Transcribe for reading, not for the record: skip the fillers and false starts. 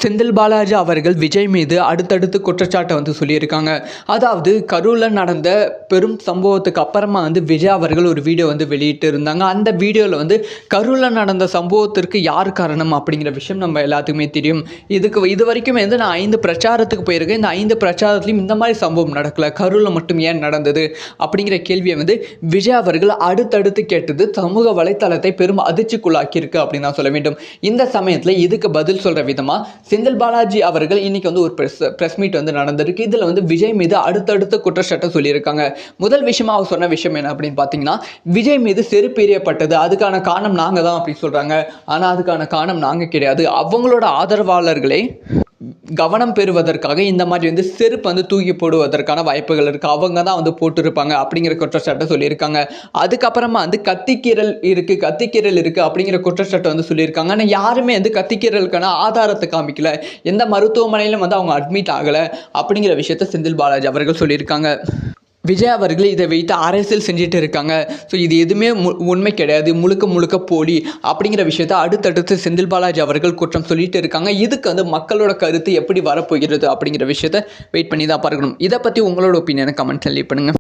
செந்தில் பாலாஜி அவர்கள் விஜய் மீது அடுத்தடுத்து குற்றச்சாட்டை சொல்லியிருக்காங்க. அதாவது கரூரில் நடந்த பெரும் சம்பவத்துக்கு அப்புறமா விஜய் அவர்கள் ஒரு வீடியோ வெளியிட்டு இருந்தாங்க. அந்த வீடியோவில் கரூரில் நடந்த சம்பவத்திற்கு யார் காரணம் அப்படிங்கிற விஷயம் நம்ம எல்லாத்துக்குமே தெரியும். இது வரைக்கும் நான் 5 பிரச்சாரத்துக்கு போயிருக்கேன். இந்த 5 பிரச்சாரத்துலையும் இந்த மாதிரி சம்பவம் நடக்கல, கரூரில் மட்டும் ஏன் நடந்தது அப்படிங்கிற கேள்வியை விஜய் அவர்கள் அடுத்தடுத்து கேட்டது சமூக வலைத்தளத்தை பெரும் அதிர்ச்சிக்குள்ளாக்கியிருக்கு அப்படின்னு தான் சொல்ல வேண்டும். இந்த சமயத்தில் இதுக்கு பதில் சொல்கிற விதமாக செந்தில் பாலாஜி அவர்கள் இன்னைக்கு ஒரு பிரஸ் மீட் நடந்திருக்கு. இதில் விஜய் மீது அடுத்தடுத்த குற்றச்சாட்டை சொல்லியிருக்காங்க. முதல் விஷயமா அவர் சொன்ன விஷயம் என்ன அப்படின்னு பார்த்தீங்கன்னா, விஜய் மீது செருப்பு எறியப்பட்டது அதுக்கான காரணம் நாங்கள் தான் அப்படின்னு சொல்கிறாங்க. ஆனால் அதுக்கான காரணம் நாங்கள் கிடையாது. அவங்களோட ஆதரவாளர்களை கவனம் பெறுவதற்காக இந்த மாதிரி செருப்பு தூக்கி போடுவதற்கான வாய்ப்புகள் இருக்குது, அவங்க தான் போட்டிருப்பாங்க அப்படிங்கிற குற்றச்சாட்டை சொல்லியிருக்காங்க. அதுக்கப்புறமா கத்திக்கீரல் இருக்குது அப்படிங்கிற குற்றச்சாட்டை சொல்லியிருக்காங்க. ஆனால் யாருமே கத்திக்கீரலுக்கான ஆதாரத்தை காமிக்கல, எந்த மருத்துவமனையிலும் அவங்க அட்மிட் ஆகலை அப்படிங்கிற விஷயத்தை செந்தில் பாலாஜி அவர்கள் சொல்லியிருக்காங்க. விஜய் அவர்கள் இதை வைத்து அரசியல் செஞ்சுட்டு இருக்காங்க. ஸோ இது எதுவுமே உண்மை கிடையாது, முழுக்க போலி அப்படிங்கிற விஷயத்தை அடுத்தடுத்து செந்தில் பாலாஜி அவர்கள் குற்றம் சொல்லிட்டு இருக்காங்க. இதுக்கு மக்களோட கருத்து எப்படி வரப்போகிறது அப்படிங்கிற விஷயத்தை வெயிட் பண்ணி தான் பார்க்கணும். இதை பற்றி உங்களோட ஒப்பீனியனை கமெண்ட் பண்ணி பண்ணுங்கள்.